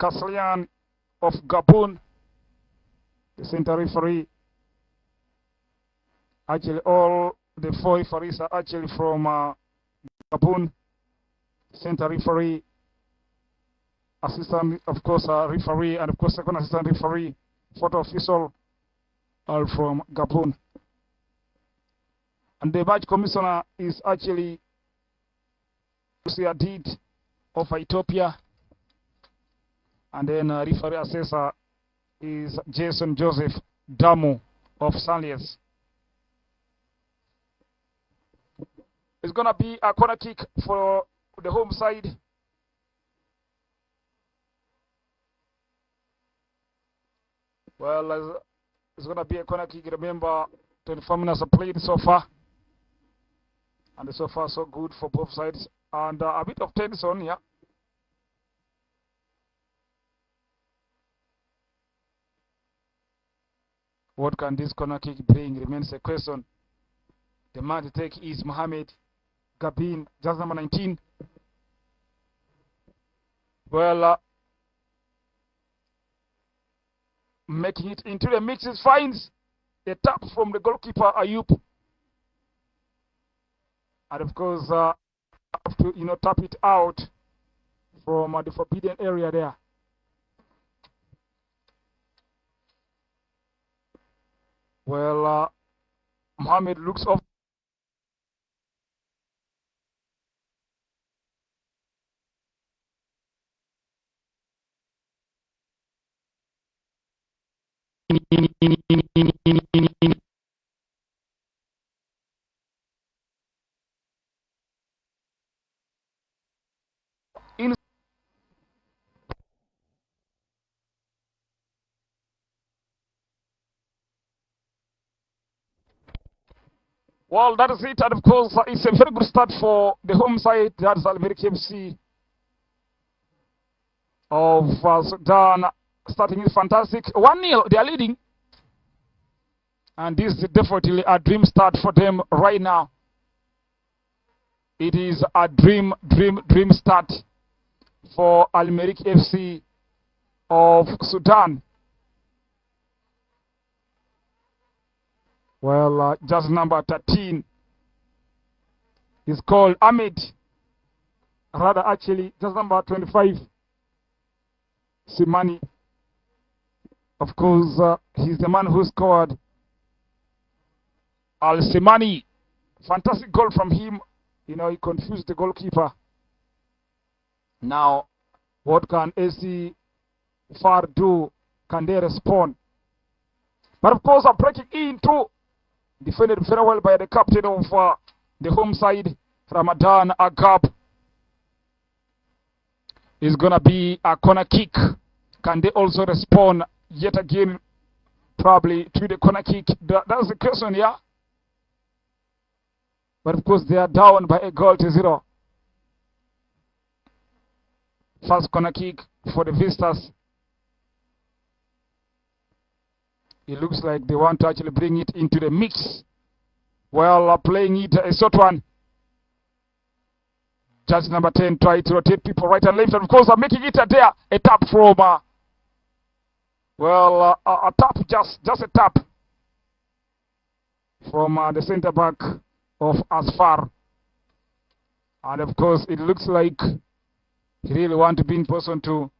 Kaslian of Gabon, the center referee. Actually, all the 4 referees are actually from Gabon. Center referee, assistant, of course, referee, and of course, second assistant referee, photo official, all from Gabon. And the match commissioner is actually Did of Ethiopia. And then referee assessor is Jason Joseph Damu of Sanliers. It's going to be a corner kick for the home side. Well, it's going to be a corner kick. Remember, 24 minutes are played so far. And so far, so good for both sides. And a bit of tension here. What can this corner kick bring remains a question. The man to take is Mohamed Gabin, just number 19. Well, making it into the mixes, finds a tap from the goalkeeper Ayub. And of course, have to tap it out from the forbidden area there. Well, Mohamed looks off. Well, that is it, and of course, it's a very good start for the home side. That's Al-Merrikh FC of Sudan. Starting is fantastic. 1-0, they are leading. And this is definitely a dream start for them right now. It is a dream start for Al-Merrikh FC of Sudan. Well, just number 13 is called Ahmed. Rather, actually, just number 25, Simani. Of course, he's the man who scored. Al-Simani. Fantastic goal from him. He confused the goalkeeper. Now, what can AC Far do? Can they respond? But of course, I'm breaking in too. Defended very well by the captain of the home side, Ramadan Agab. Is going to be a corner kick. Can they also respond yet again, probably to the corner kick? That's the question, yeah? But of course, they are down by 1-0. First corner kick for the visitors. It looks like they want to actually bring it into the mix. Well, playing it a short one. Judge number 10 try to rotate people right and left. And of course, I'm making it there. A tap from, a tap, just a tap from the center back of Asfar. And of course, it looks like he really want to be in person to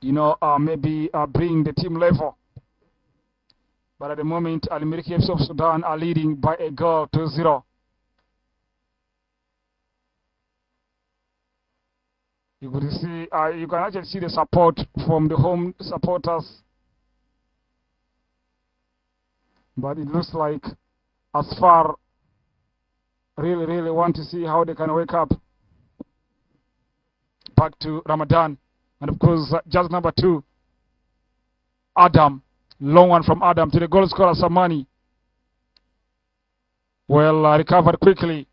maybe bring the team level. But at the moment, Al-Merrikh FC of Sudan are leading by 1-0. You could see, you can actually see the support from the home supporters. But it looks like Asfar really want to see how they can wake up. Back to Ramadan. And of course, just number 2, Adam. Long one from Adam to the goal scorer, Samani. Well, recovered quickly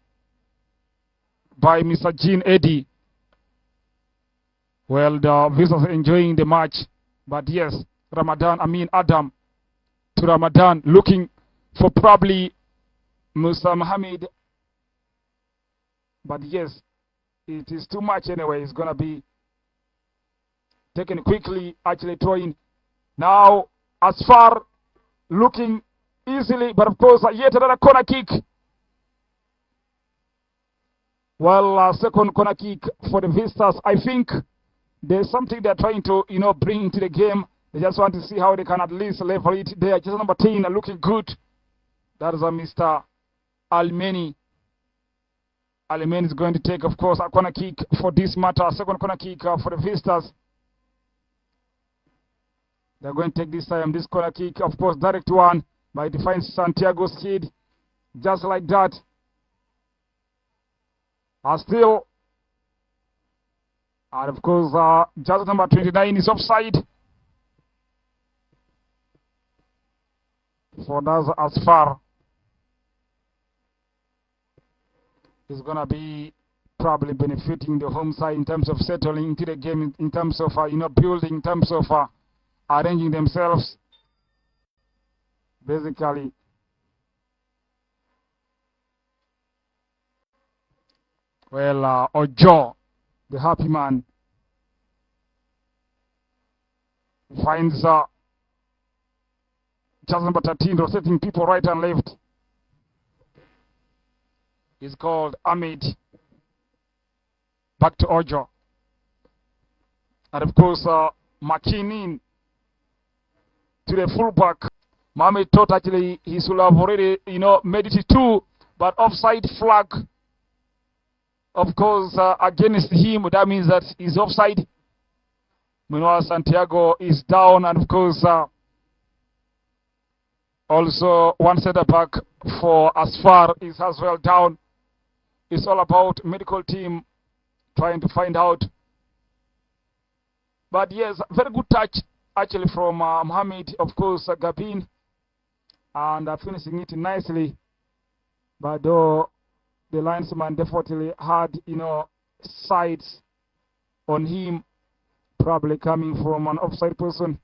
by Mr. Jean Eddy. Well, the visitors are enjoying the match. But yes, Adam to Ramadan, looking for probably Musa Mohammed. But yes, it is too much anyway. It's going to be taken quickly, actually throwing. Now, as far looking easily, but of course, yet another corner kick. Well, second corner kick for the visitors. I think there's something they're trying to, bring into the game. They just want to see how they can at least level it there. Just number 10 looking good. That is Mr. Al-Merrikh. Al-Merrikh is going to take, of course, a corner kick for this matter. Second corner kick for the visitors. They're going to take this time. This corner kick, of course, direct one by defense Santiago's kid. Just like that. Still. And of course, just number 29 is offside. For those as far. Is going to be probably benefiting the home side in terms of settling into the game, in terms of, building, in terms of arranging themselves. Basically. Well, Ojo, the happy man, finds just number 13 rotating people right and left. He's called Ahmed. Back to Ojo. And of course, McKinnon to the fullback. Mohamed thought actually he should have already, made it too, but offside flag. Of course, against him, that means that he's offside. Meanwhile, Santiago is down, and of course, also one center back for Asfar is as well down. It's all about medical team trying to find out. But yes, very good touch actually from Mohamed, of course, Gabin, and finishing it nicely. But though the linesman definitely had, sights on him, probably coming from an offside person.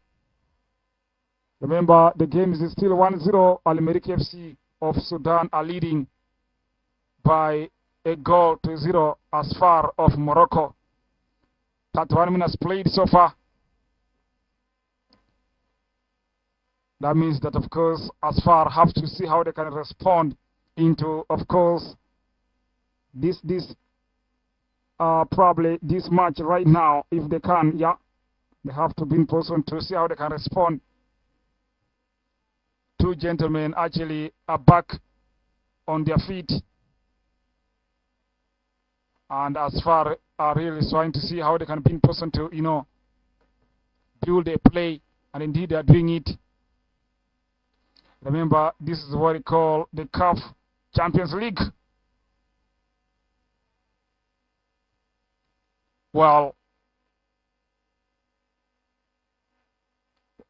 Remember, the game is still 1-0. Al-Merrikh FC of Sudan are leading by a goal to 0 as far of Morocco. 31 minutes played so far. That means that, of course, as far have to see how they can respond into, of course, this probably this match right now. If they can, yeah, they have to be in person to see how they can respond. Two gentlemen actually are back on their feet, and as far are really trying to see how they can be in person to, build a play, and indeed they are doing it. Remember, this is what we call the CAF Champions League. Well,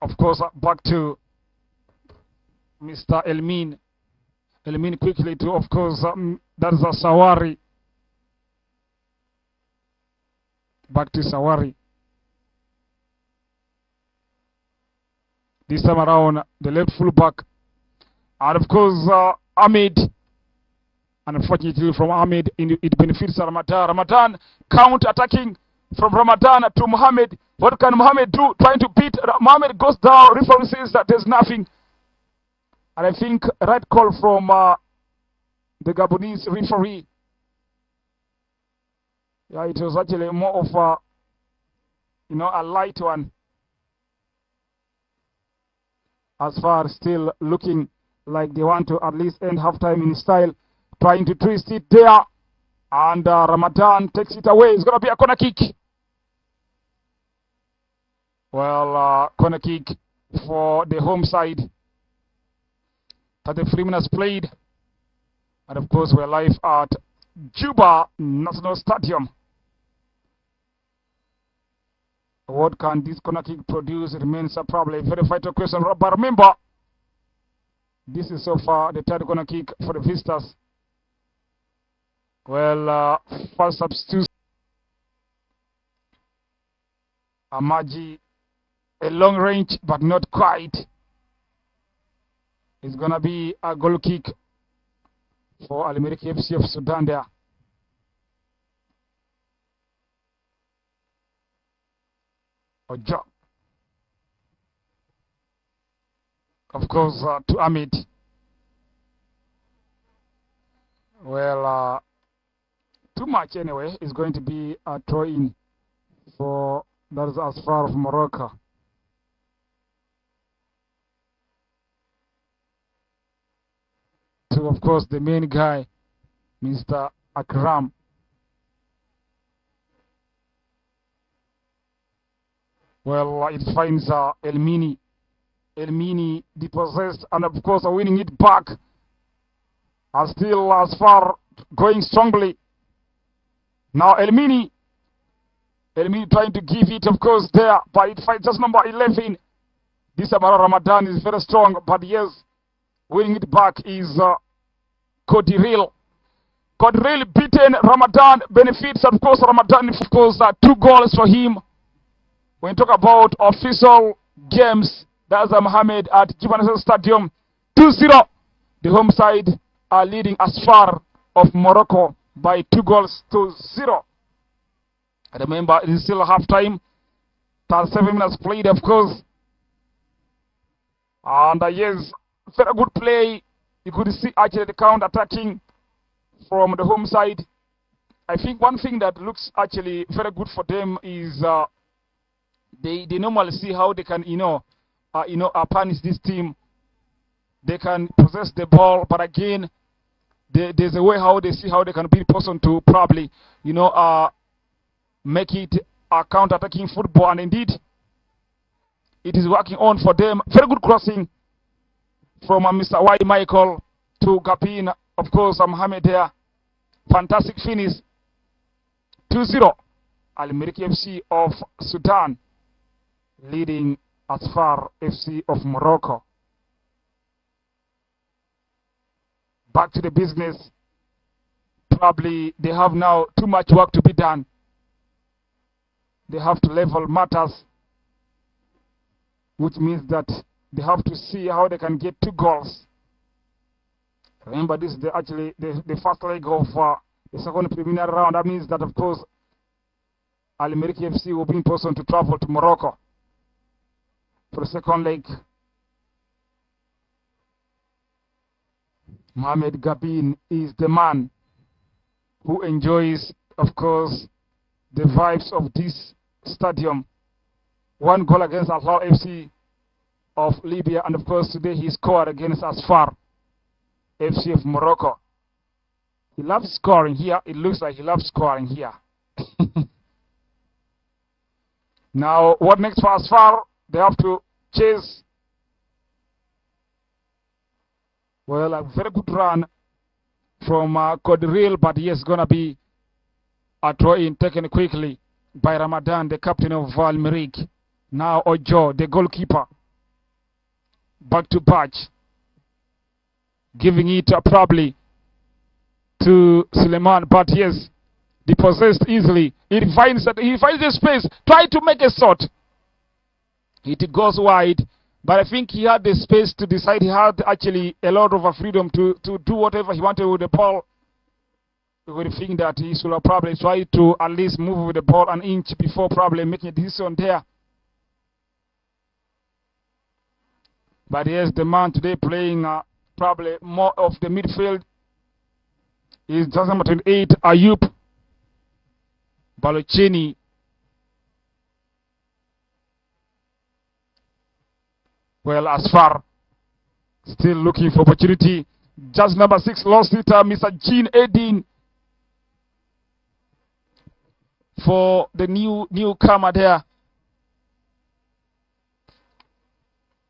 of course, back to Mr. Elmin. Elmin quickly to, of course, that's a Sawari. Back to Sawari. This time around, the left fullback. And of course, Ahmed. And unfortunately from Ahmed, it benefits Ramadan. Ramadan counter-attacking from Ramadan to Mohamed. What can Mohamed do? Trying to beat. Mohamed goes down. Referee says that there's nothing. And I think right call from the Gabonese referee. Yeah, it was actually more of a, a light one. As far still looking like they want to at least end halftime in style. Trying to twist it there. And Ramadan takes it away. It's going to be a corner kick. Well, corner kick for the home side. 33 minutes played. And of course, we're live at Juba National Stadium. What can this corner kick produce? It remains probably a very vital question. But remember, this is so far the third corner kick for the visitors. Well, first substitute. Amaji, a long range, but not quite. It's going to be a goal kick for Al-Merrikh FC of Sudan there. Ojo. Of course, to Ahmed. Well, too much anyway. It's going to be a throw-in for that is as far as Morocco. To, of course, the main guy, Mr. Akram. Well, it finds Elmini. Elmini depossessed and, of course, winning it back. Are still as far going strongly. Now Elmini trying to give it, of course, there, but it fights just number 11. This Ramadan is very strong, but yes, winning it back is Kodiril. Kodiril beaten Ramadan, benefits, of course, Ramadan, of course, 2 goals for him. When you talk about official games, that's Mohammed at Jibanese Stadium, 2-0. The home side are leading Asfar of Morocco by 2 goals to 0. Remember, it is still half time. 37 minutes played, of course. And yes, very good play. You could see actually the counter attacking from the home side. I think one thing that looks actually very good for them is they normally see how they can punish this team. They can possess the ball, but again, there's a way how they see how they can be person to probably make it a counter-attacking football, and indeed it is working on for them. Very good crossing from Mr. Y. Michael to Gapin, of course, Mohammed there. Fantastic finish. 2-0. Al-Merrikh FC of Sudan leading Asfar FC of Morocco. Back to the business. Probably they have now too much work to be done. They have to level matters, which means that they have to see how they can get 2 goals. Remember, this is the first leg of the second preliminary round. That means that, of course, Al-Merrikh FC will be in person to travel to Morocco for the second leg. Mohamed Gabin is the man who enjoys, of course, the vibes of this stadium. 1 goal against Al-Hilal FC of Libya, and of course today he scored against Asfar FC of Morocco. He loves scoring here. It looks like he loves scoring here. Now, what next for Asfar? They have to chase. Well, a very good run from Kodiril, but he is going to be a throw-in taken quickly by Ramadan, the captain of Al-Merrikh. Now Ojo, the goalkeeper, back to Batch, giving it probably to Suleiman, but yes, depossessed easily. He finds the space, try to make a shot. It goes wide, but I think he had the space to decide. He had actually a lot of freedom to do whatever he wanted with the ball. We would think that he should have probably tried to at least move with the ball an inch before probably making a decision there. But here's the man today playing probably more of the midfield. Is just number 28, Ayub Balochini. Well, Asfar still looking for opportunity. Just number 6 lost it, Mr. Jean Edin, for the newcomer there.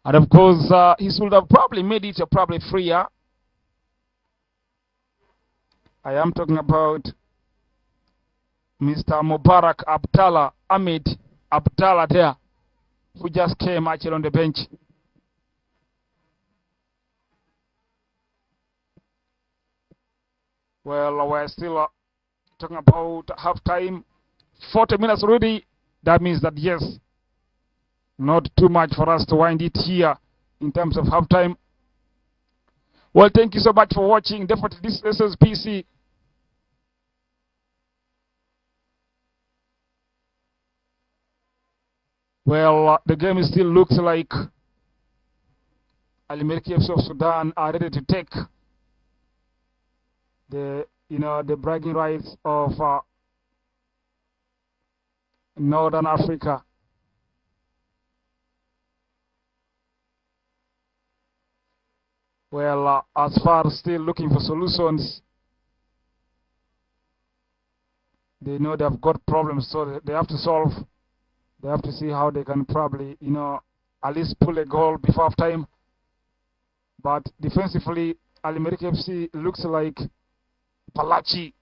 And of course, he should have probably made it probably freer. I am talking about Mr. Mubarak Abdallah, Ahmed Abdallah there, who just came actually on the bench. Well, we're still talking about half-time. 40 minutes already. That means that, yes, not too much for us to wind it here in terms of half-time. Well, thank you so much for watching. Definitely, this is PC. Well, the game still looks like Al-Merrikh of Sudan are ready to take the bragging rights of Northern Africa. Well, as far as still looking for solutions, they know they've got problems, so they have to solve. They have to see how they can probably, at least pull a goal before half time. But defensively, Al-Merrikh FC looks like Palachi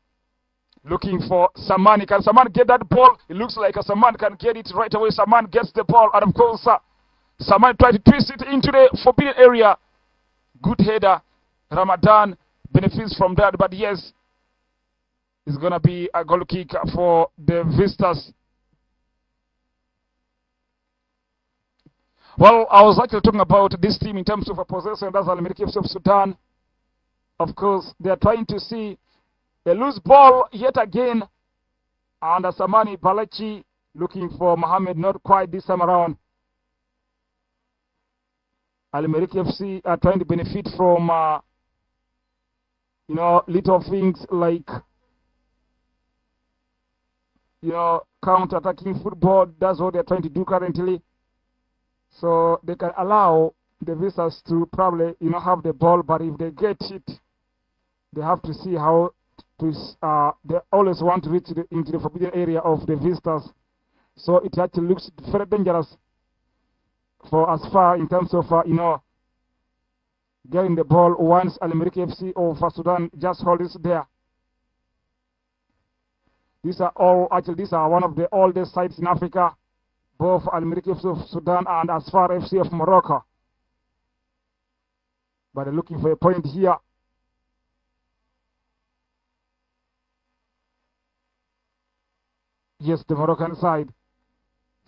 looking for Saman. Can Saman get that ball? It looks like Saman can get it right away. Saman gets the ball, and of course, Saman tries to twist it into the forbidden area. Good header. Ramadan benefits from that, but yes, it's going to be a goal kick for the visitors. Well, I was actually talking about this team in terms of a possession. That's Al-Merrikh of Sudan. Of course, they are trying to see a loose ball yet again. And Samani Balachi looking for Mohammed, not quite this time around. Al-Merrikh FC are trying to benefit from, little things like, counter-attacking football. That's what they're trying to do currently. So they can allow the visitors to probably, have the ball, but if they get it, they have to see how to, they always want to reach into the forbidden area of the visitors. So it actually looks very dangerous for as far in terms of, getting the ball once Al-Merrikh FC or for Sudan just hold it there. These are one of the oldest sites in Africa, both Al-Merrikh FC of Sudan and Asfar FC of Morocco. But they're looking for a point here. Yes, the Moroccan side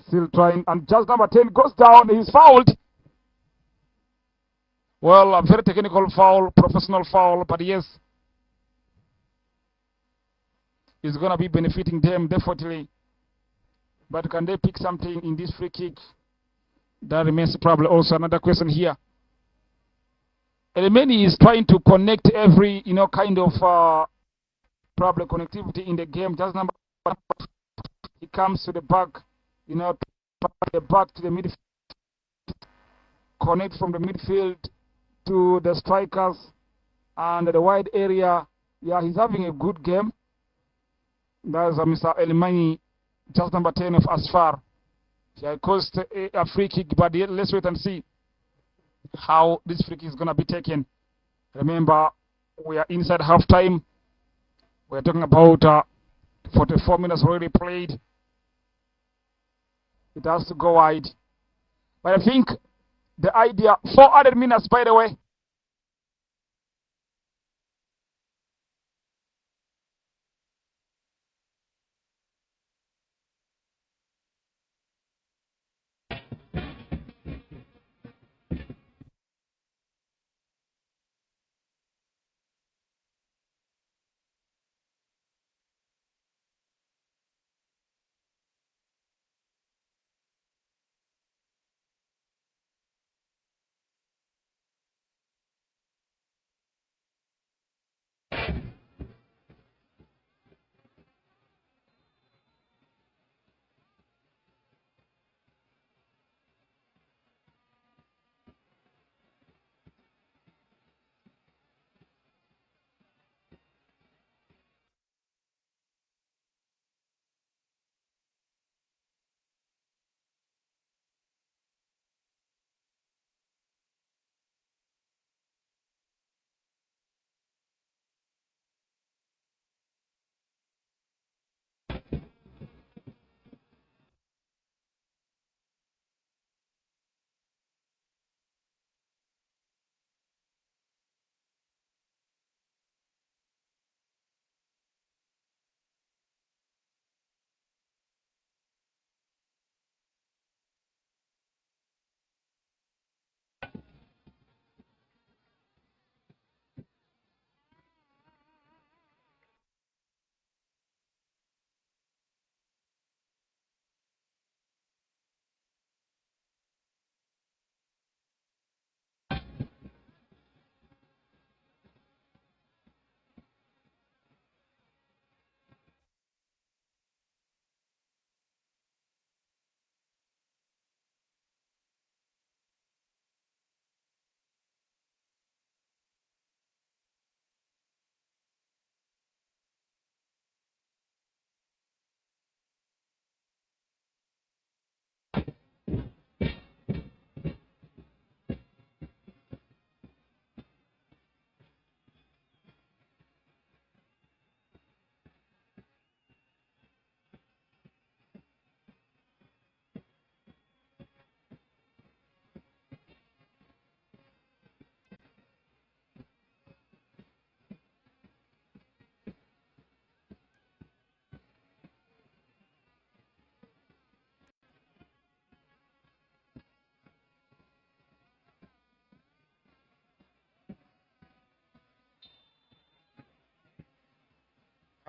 still trying, and just number 10 goes down. He's fouled. Well, a very technical foul, professional foul, but yes, it's going to be benefiting them definitely. But can they pick something in this free kick? That remains probably also another question here. Elemeni is trying to connect every, kind of probably connectivity in the game. Just number one, he comes to the back, the back to the midfield, connect from the midfield to the strikers and the wide area. Yeah, he's having a good game. That's Mr. Elemeni, just number 10 of Asfar. Yeah, it caused a free kick, but let's wait and see how this free kick is going to be taken. Remember, we are inside half time. We're talking about 44 minutes already played. It has to go wide. But I think the idea, 400 minutes by the way,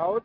Out.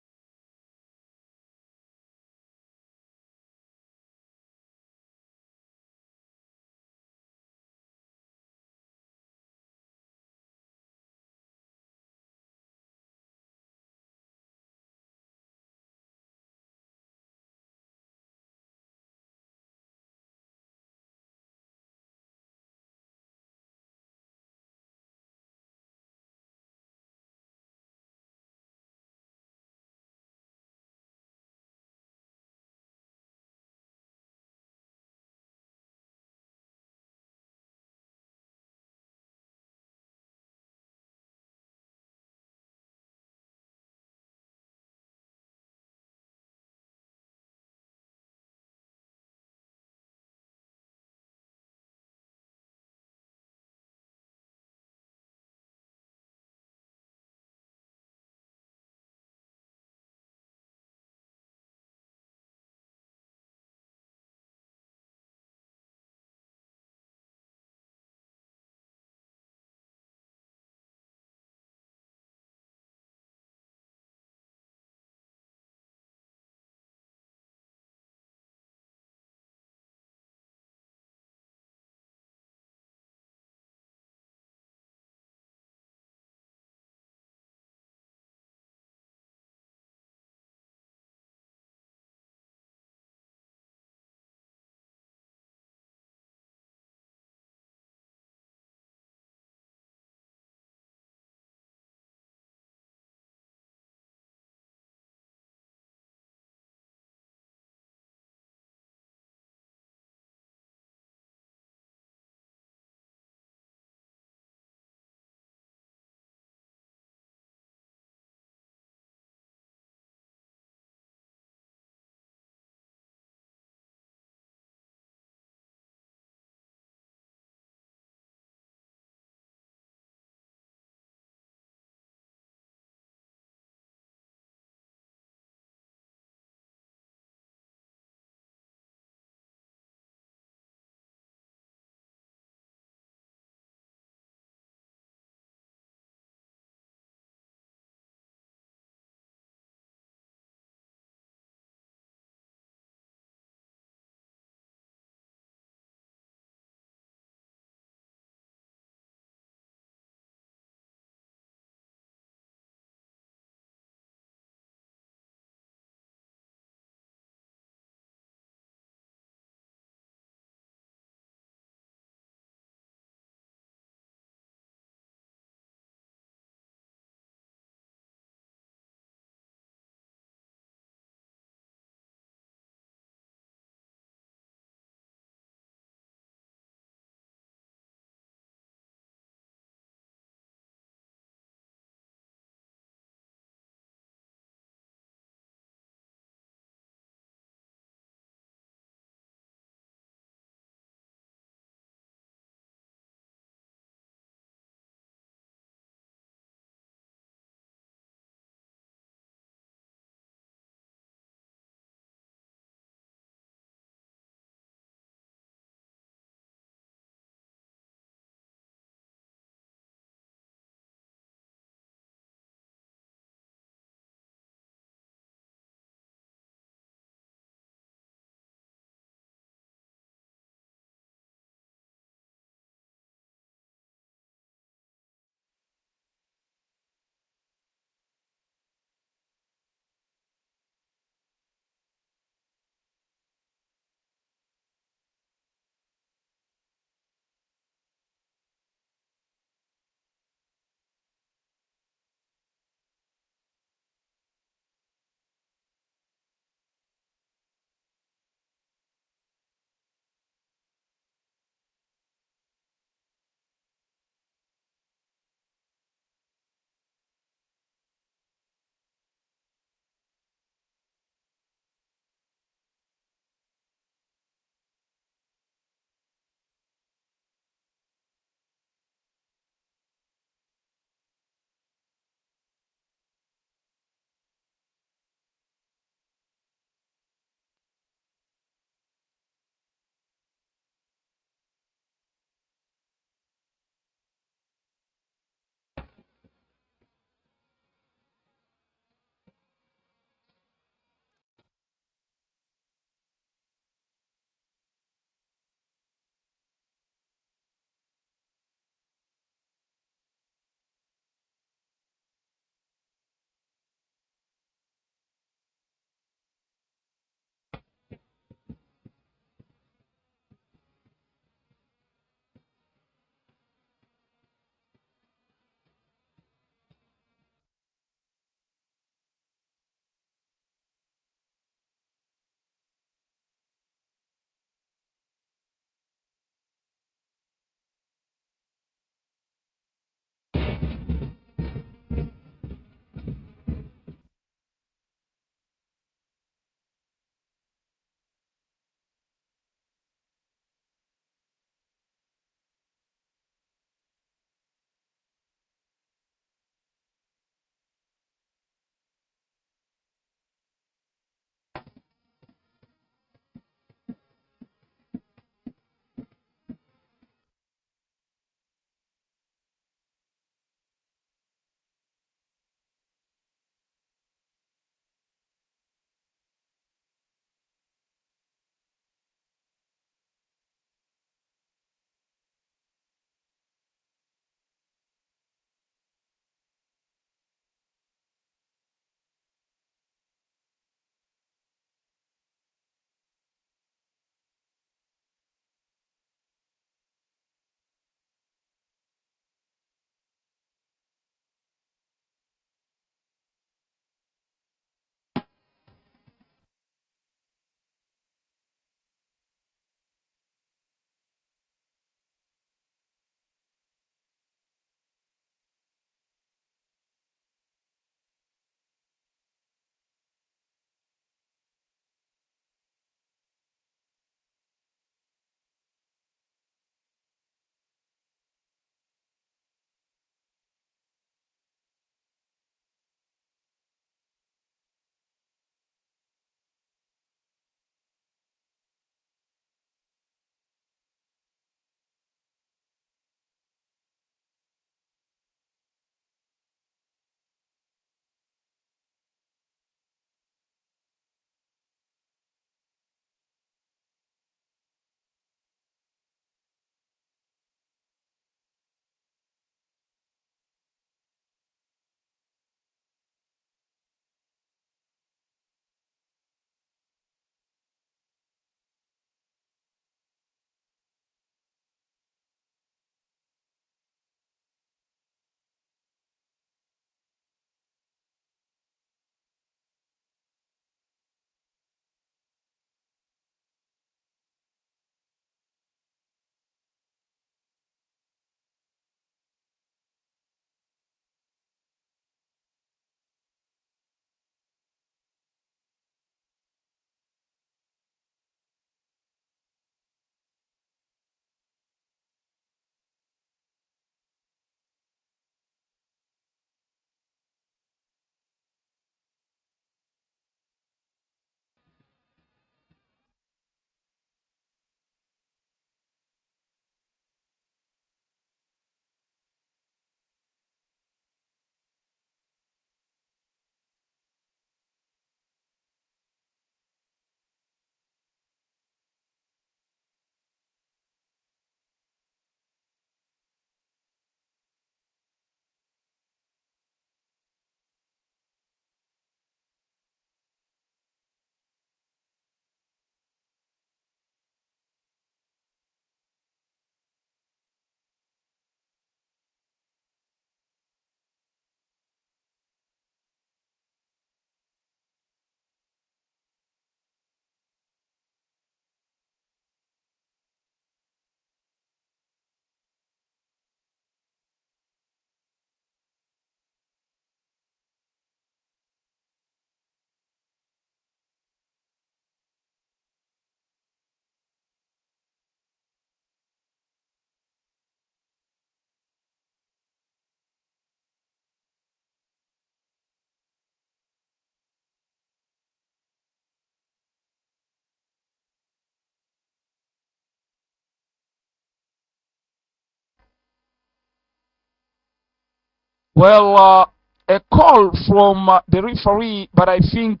Well, a call from the referee, but I think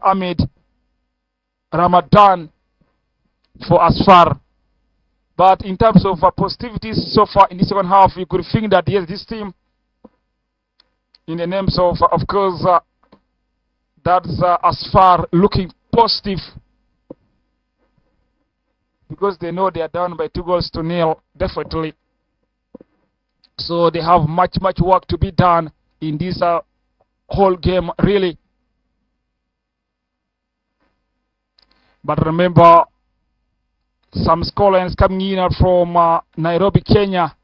Ahmed Ramadan for Asfar. But in terms of positivities so far in the second half, you could think that yes, this team, in the names of course, that's Asfar looking positive, because they know they are down by 2-0, definitely. So they have much work to be done in this whole game, really. But remember, some scorelines coming in from Nairobi, Kenya,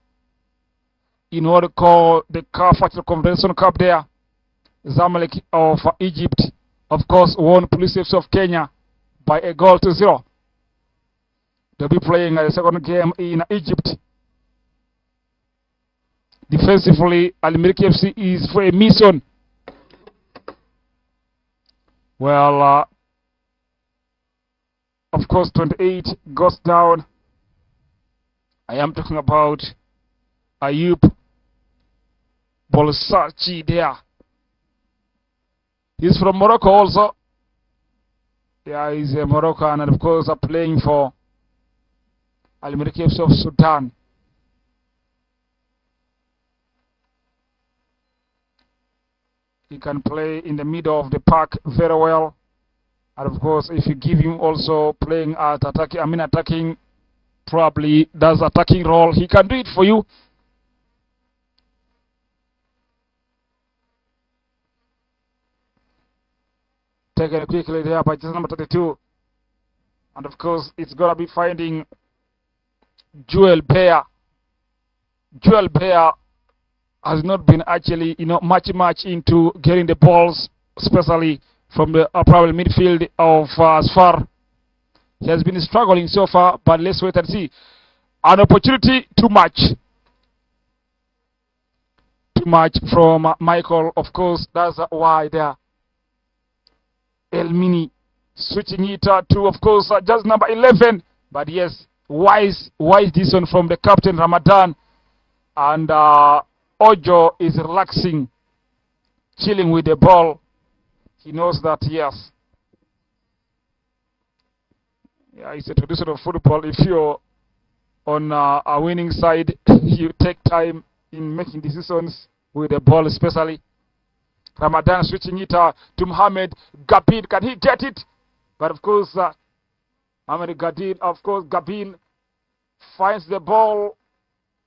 in what we call the CAF Confederation Cup there. Zamalek of Egypt, of course, won Police FC of Kenya by 1-0. They'll be playing the second game in Egypt. Defensively, Al-Merrikh FC is for a mission. Well, of course, 28 goes down. I am talking about Ayub Bolsachi there. He's from Morocco also. Yeah, he's a Moroccan, and of course playing for Al-Merrikh FC of Sudan. He can play in the middle of the park very well. And of course, if you give him also playing at attacking, probably does attacking role, he can do it for you. Taken quickly there by just number 32. And of course, it's going to be finding Joel Bear. Joel Bear has not been actually, much into getting the balls, especially from the probably midfield of Asfar. He has been struggling so far, but let's wait and see. An opportunity, too much. Too much from Michael, of course, that's why there. El Mini switching it to, of course, just number 11. But yes, wise decision from the captain Ramadan. And Ojo is relaxing, chilling with the ball. He knows that, yes. Yeah, it's a tradition of football. If you're on a winning side, you take time in making decisions with the ball, especially. Ramadan switching it to Mohamed Gabin. Can he get it? But of course, Mohamed Gabin, Gabin finds the ball.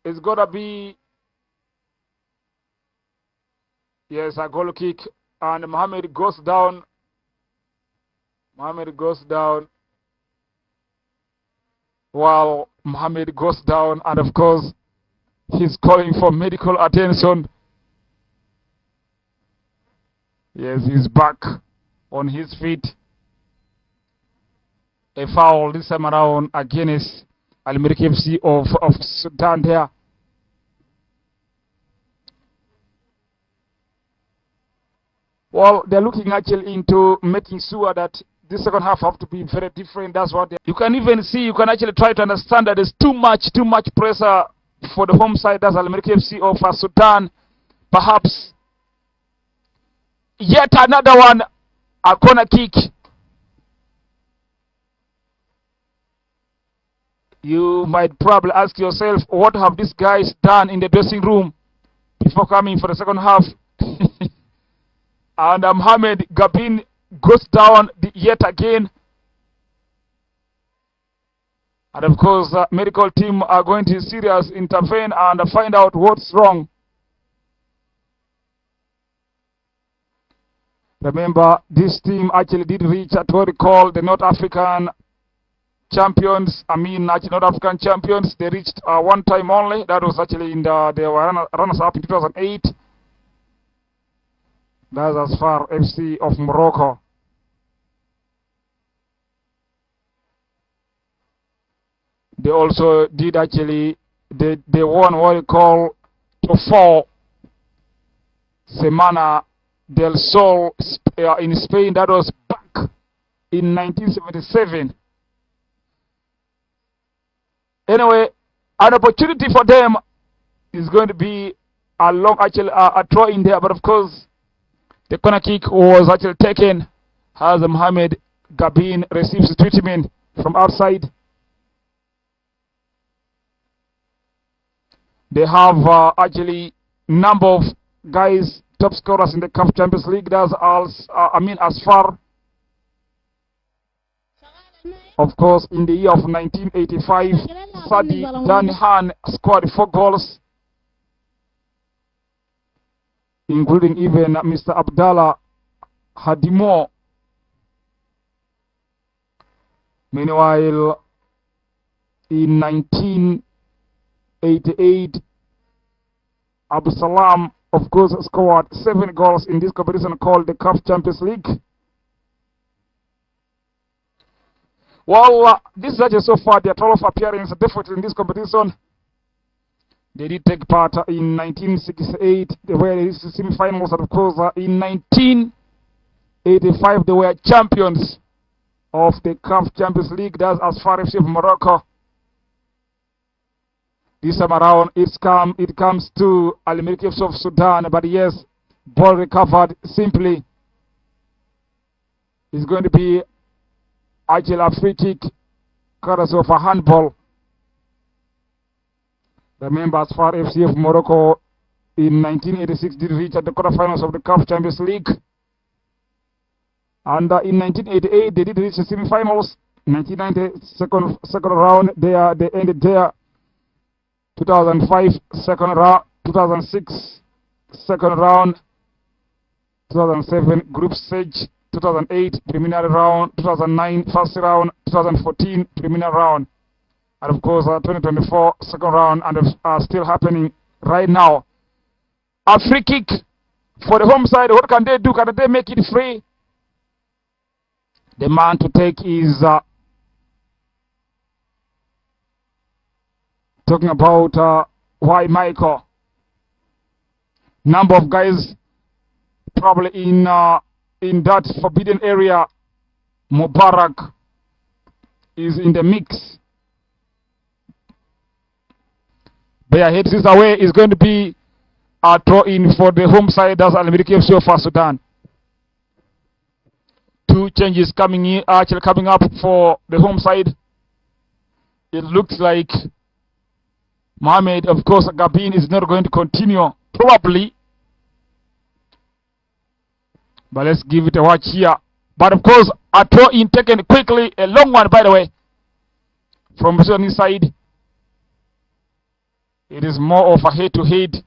It's going to be, yes, a goal kick. And Mohamed goes down. While Mohamed goes down, and of course, he's calling for medical attention. Yes, he's back on his feet. A foul this time around against Al-Merrikh FC of Sudan there. Well, they're looking actually into making sure that the second half have to be very different. That's what you can even see. You can actually try to understand that there's too much pressure for the home side. That's Al-Merrikh FC of Sudan. Perhaps yet another one, a corner kick. You might probably ask yourself, what have these guys done in the dressing room before coming for the second half? And Mohamed Gabin goes down yet again. And of course, medical team are going to serious intervene and find out what's wrong. Remember, this team actually did reach at what we call the North African champions. North African champions. They reached one time only. That was actually in they were runners-up in 2008. That's Asfar FC of Morocco. They also did actually, they won what we call Trofeo Semana del Sol in Spain. That was back in 1977. Anyway, an opportunity for them is going to be a long, actually, a throw in there, but of course, the corner kick was actually taken as Mohamed Gabin receives treatment from outside. They have actually number of guys, top scorers in the CAF Champions League. That's as far, of course, in the year of 1985, Sadi Danihan scored 4 goals, including even Mr. Abdallah Hadimo. Meanwhile, in 1988, Abu Salam, of course, scored 7 goals in this competition called the CAF Champions League. Well, this is actually so far their 12th appearance definitely in this competition. They did take part in 1968, they were in the semi-finals, and of course in 1985 they were champions of the CAF Champions League. That's as far as Morocco. This time around it comes to Al-Merrikh of Sudan, but yes, ball recovered simply. It's going to be actually a free kick, courtesy of a handball. Remember, as far FC of Morocco in 1986 did reach at the quarterfinals of the CAF Champions League. And in 1988 they did reach the semi-finals. 1990 second round, they ended there. 2005 second round, 2006 second round, 2007 group stage, 2008 preliminary round, 2009 first round, 2014 preliminary round, and of course 2024 second round, and are still happening right now. A free kick for the home side. What can they do? Can they make it free? The man to take is talking about why Michael. Number of guys probably in that forbidden area. Mubarak is in the mix. Their heads is away. Is going to be a throw in for the home side. That's Al-Merrikh FC for Sudan. 2 changes coming up for the home side. It looks like Mohamed, of course, Gabin is not going to continue, probably. But let's give it a watch here. But of course, a throw in taken quickly, a long one, by the way, from the Sudanese side. It is more of a head-to-head.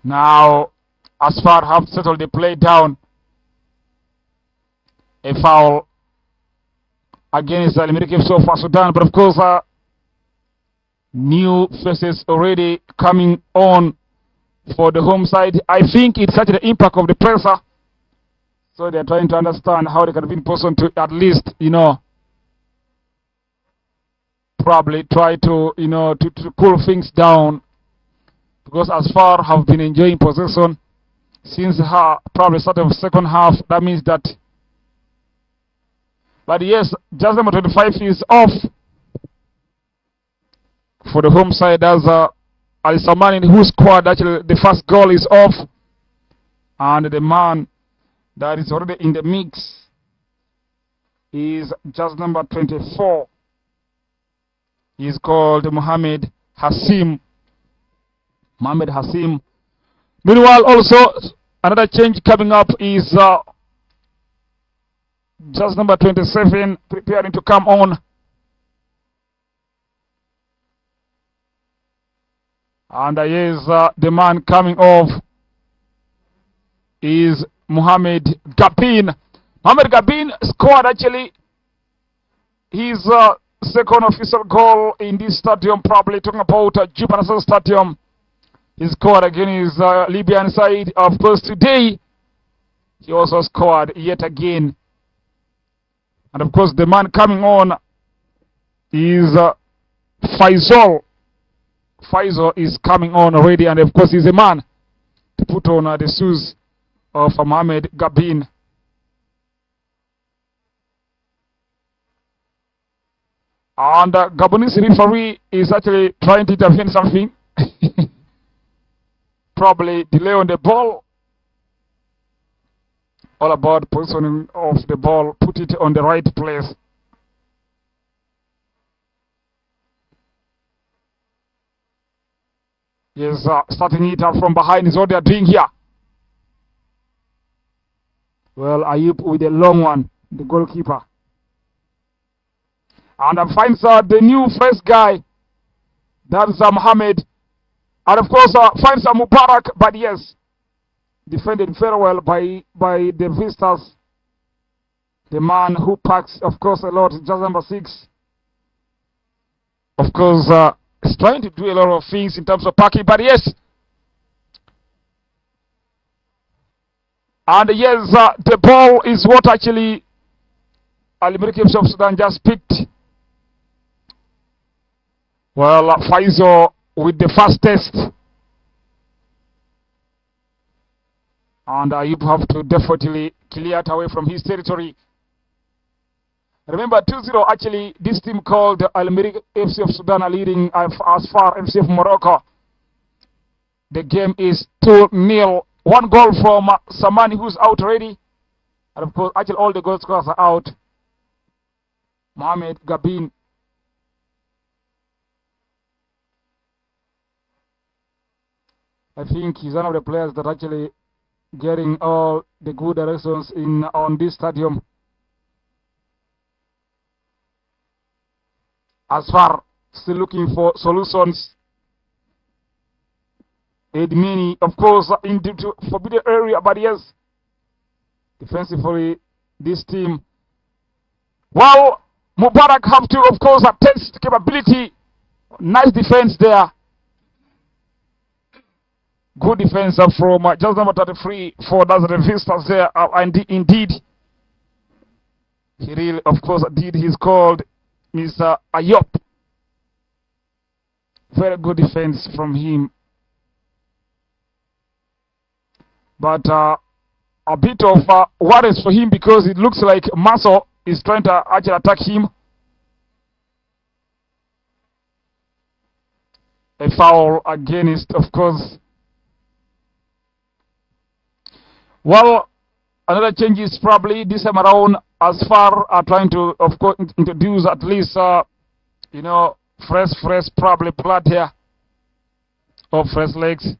Now, Asfar have settled the play down. A foul against Al-Merrikh so far Sudan, but of course new faces already coming on for the home side. I think it's such the impact of the pressure, so they're trying to understand how they can be in position to at least, probably try to, to cool things down, because as far have been enjoying possession since probably start of second half. That means that. But yes, just number 25 is off for the home side. As Ali Samani, who scored actually the first goal, is off, and the man that is already in the mix is just number 24. He's called Mohamed Hassim. Meanwhile, also another change coming up is just number 27 preparing to come on. And here's the man coming off is Mohamed Gabin. Mohamed Gabin scored actually his second official goal in this stadium, probably talking about Juba Stadium. He scored against his Libyan side. Of course, today he also scored yet again. And of course, the man coming on is Faisal. Faisal is coming on already, and of course, he's a man to put on the shoes of Mohamed Gabin. And Gabonese referee is actually trying to intervene something. Probably delay on the ball. All about positioning of the ball, put it on the right place. Yes, starting it up from behind is what they are doing here. Well, Ayub with a long one, the goalkeeper. And finds the new first guy. That's Mohammed. And of course, finds Mubarak, but yes, defended very well by the visitors. The man who packs, of course, a lot, just number 6. Of course, is trying to do a lot of things in terms of packing, but yes. And yes, the ball is what actually Al-Merrikh of Sudan just picked. Well, Faizo with the fastest. And you have to definitely clear it away from his territory. Remember, 2-0 actually, this team called Al-Merrikh FC of Sudan are leading as far FC of Morocco. The game is 2-0. 1 goal from Samani, who's out already. And of course, actually all the goal scorers are out. Mohamed Gabin. I think he's one of the players that actually getting all the good directions on this stadium. As far still looking for solutions. Edmini, of course, in the forbidden area, but yes, defensively, this team. Well, Mubarak have to, of course, test capability. Nice defense there. Good defense from just number 33 for those visitors there. And indeed, he really, of course, did his called Mr. Ayop. Very good defense from him. But a bit of worries for him because it looks like Maso is trying to actually attack him. A foul against, of course. Well, another change is probably this time around as far as trying to, of course, introduce at least, fresh, probably blood here. Or fresh legs.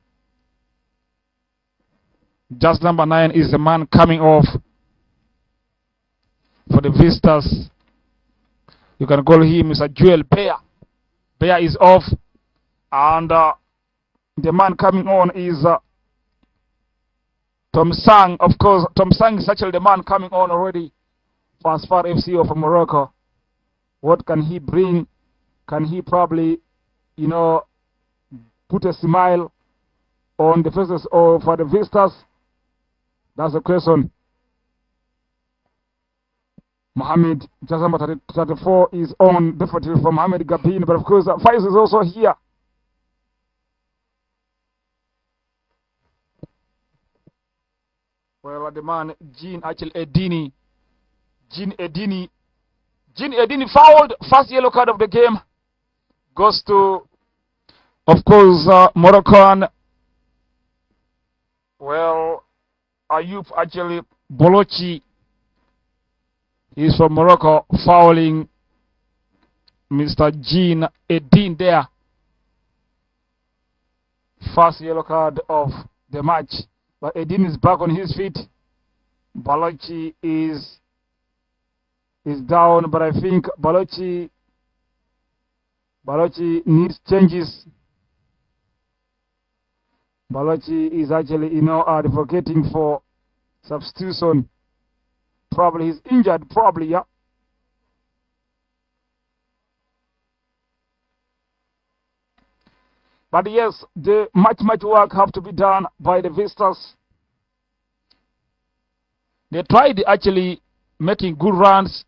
Just number 9 is the man coming off for the visitors. You can call him Mr. Joel Bear. Bear is off. And the man coming on is Tom Sang. Of course, Tom Sang is actually the man coming on already for Asfar FC of Morocco. What can he bring? Can he probably, put a smile on the faces for the visitors? That's the question. Mohammed, just number 34 is on definitely from Mohammed Gabin, but of course Faiz is also here. Well, the man Jean Edini fouled. First yellow card of the game goes to, of course, Moroccan. Well, Ayub actually Bolochi is from Morocco, fouling Mr. Jean Edin there. First yellow card of the match. But Edin is back on his feet. Balochi is down, but I think Balochi needs changes. Balochi is actually, advocating for substitution. Probably he's injured, probably, yeah. But yes, the much work have to be done by the visitors. They tried actually making good runs.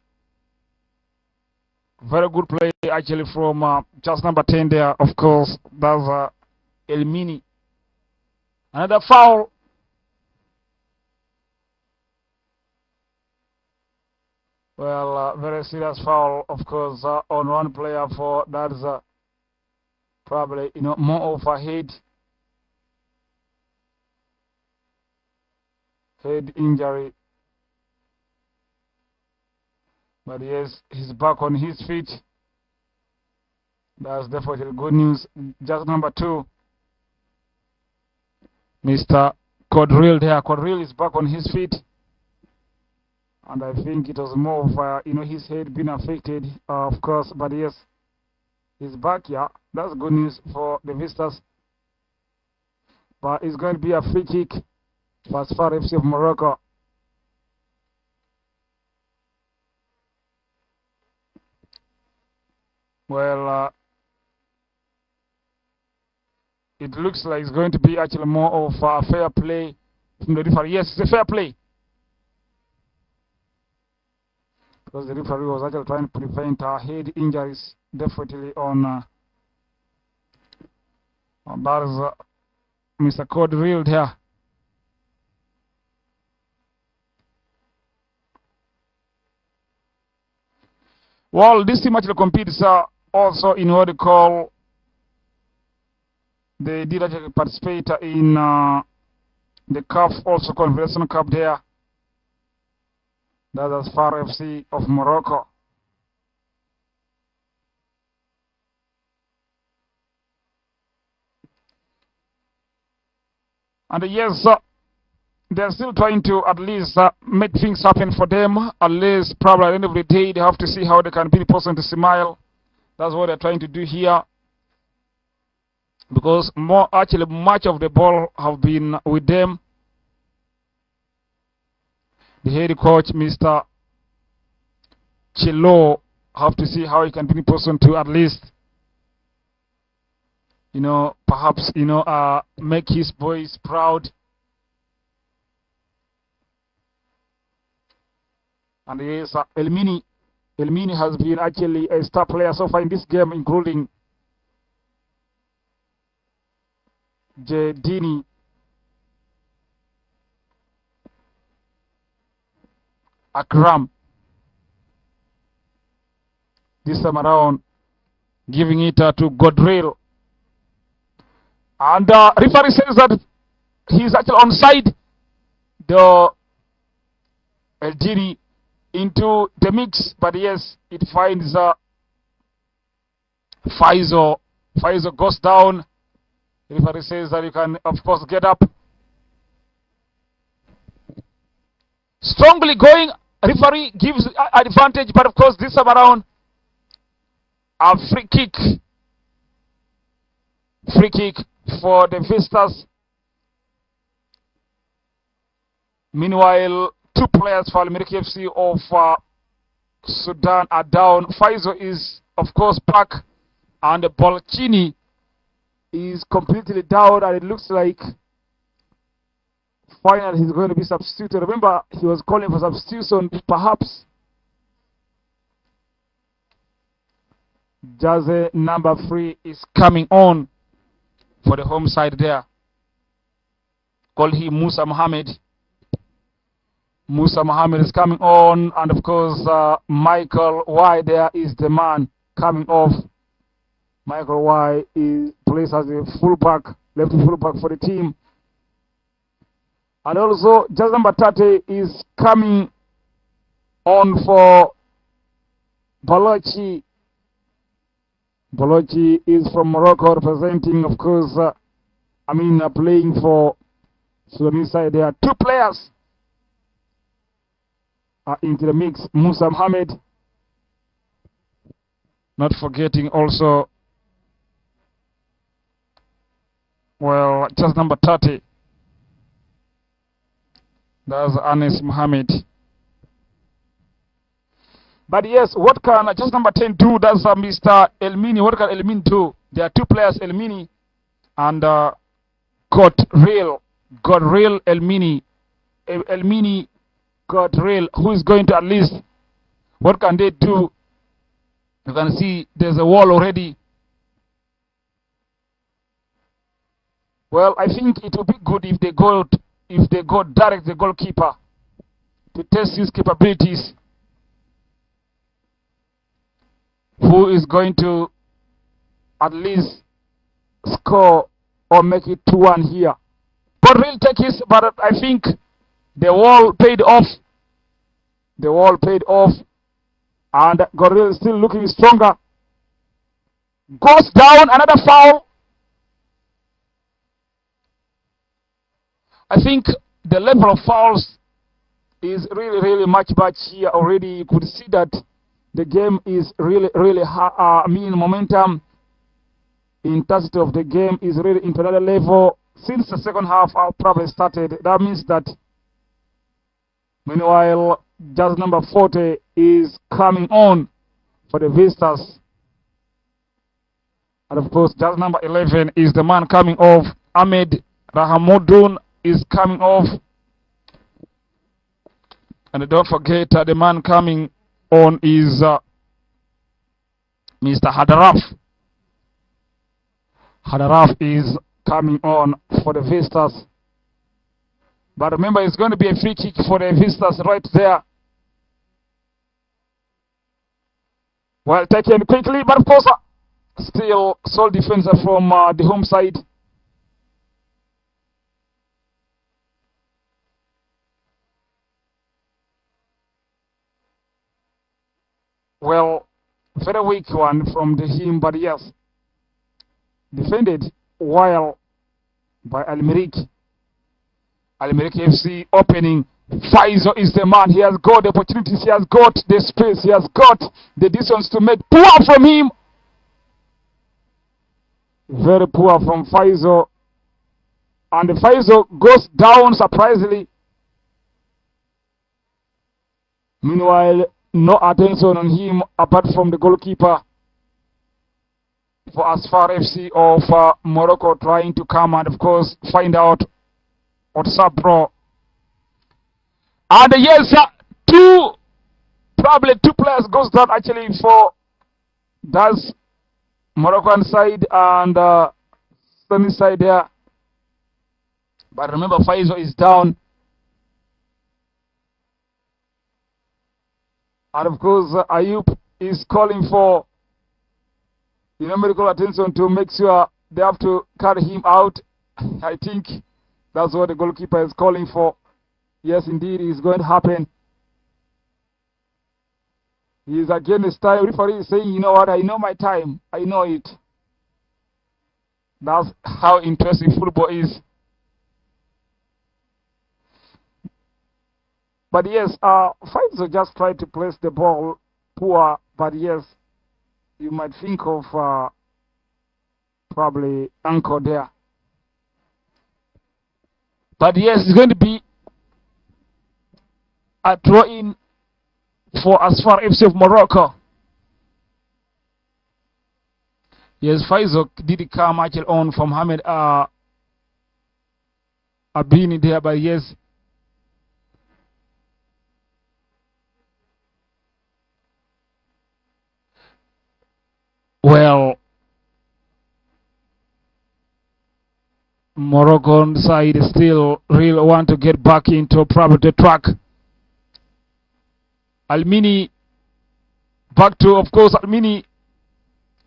Very good play actually from just number 10 there, of course. That's Elmini. Another foul. Well, very serious foul, of course, on one player for that's probably more of a head injury. But yes, he's back on his feet. That's definitely good news. Just number 2, Mr. Quadrille there. Quadrille is back on his feet. And I think it was more of, his head being affected, of course. But yes, he's back, yeah. That's good news for the visitors. But it's going to be a free kick for Asfar FC of Morocco. Well, it looks like it's going to be actually more of a fair play from the referee. Yes, it's a fair play. Because the referee was actually trying to prevent head injuries, definitely on that is Mr. Quadrille here. Well, this team actually competes also in what they call, they did actually participate in the CAF, also Confederation Cup there. That's Asfar FC of Morocco. And yes, they're still trying to at least make things happen for them. At least probably at the end of the day, they have to see how they can be the person to smile. That's what they're trying to do here. Because much of the ball have been with them. The head coach, Mr. Chilo, have to see how he can be the person to at least, perhaps, make his boys proud. And yes, Elmini has been actually a star player so far in this game, including Jedini. Akram. This time around, giving it to Godril. And referee says that he's actually onside the Eldini into the mix, but yes, it finds Faizo. Faizo goes down. The referee says that you can, of course, get up. Strongly going, referee gives advantage, but of course, this time around, a free kick. Free kick for the visitors. Meanwhile, 2 players for Al-Merrikh FC of Sudan are down. Faizo is, of course, back. And Bolchini is completely down. And it looks like finally he's going to be substituted. Remember, he was calling for substitution. Perhaps Jaze number 3 is coming on for the home side there. Call him Musa Mohammed. Musa Mohammed is coming on, and of course Michael Y there is the man coming off. Michael Y plays as a fullback, left fullback for the team. And also just number 30 is coming on for Balochi. Balochi is from Morocco, representing, of course, playing for Sudanese side. There are 2 players into the mix. Musa Mohammed, not forgetting also, well, just number 30. That's Anis Mohammed. But yes, what can just number 10 do? That's Mr. Elmini. What can Elmini do? There are 2 players, Elmini and Godril. Godril, Elmini. Elmini, Godril. Who is going to at least, what can they do? You can see there's a wall already. Well, I think it would be good if they go direct the goalkeeper to test his capabilities. who is going to at least score or make it 2-1 here. Goril take his, but I think the wall paid off. The wall paid off, and Goril is still looking stronger. Goes down, another foul. I think the level of fouls is really much here already. You could see that the game is really momentum, intensity of the game is really into another level. Since the second half probably started, that means that meanwhile just number 40 is coming on for the visitors. And of course, just number 11 is the man coming off. Ahmed Rahamudun is coming off. And don't forget the man coming on is Mr. Hadaraf. Hadaraf is coming on for the visitors. But remember, it's going to be a free kick for the visitors right there. Well taken quickly, but of course, still sole defense from the home side. Well, very weak one from the team, but yes, defended well by Al-Merrikh. Al-Merrikh FC opening. Faizo is the man. He has got the opportunities. He has got the space. He has got the distance to make. Poor from him. Very poor from Faizo. And the Faizo goes down surprisingly. Meanwhile, no attention on him apart from the goalkeeper for Asfar FC of Morocco trying to come and of course find out what's up, bro. And yes, probably two players goes down actually for that's Moroccan side and Sunny side there. But remember, Faizo is down. And of course, Ayub is calling for, medical attention to make sure they have to carry him out. I think that's what the goalkeeper is calling for. Yes, indeed, it's going to happen. He is against time. Referee is saying, you know what, I know my time. I know it. That's how interesting football is. But yes, Faizo just tried to place the ball poor. But yes, you might think of probably Anchor there. But yes, it's going to be a throw-in for Asfar FC of Morocco. Yes, Faizo did come actually on from Mohamed Abini there, but yes. Well, Moroccan side still really want to get back into probably the track. Almini back to, of course, Almini.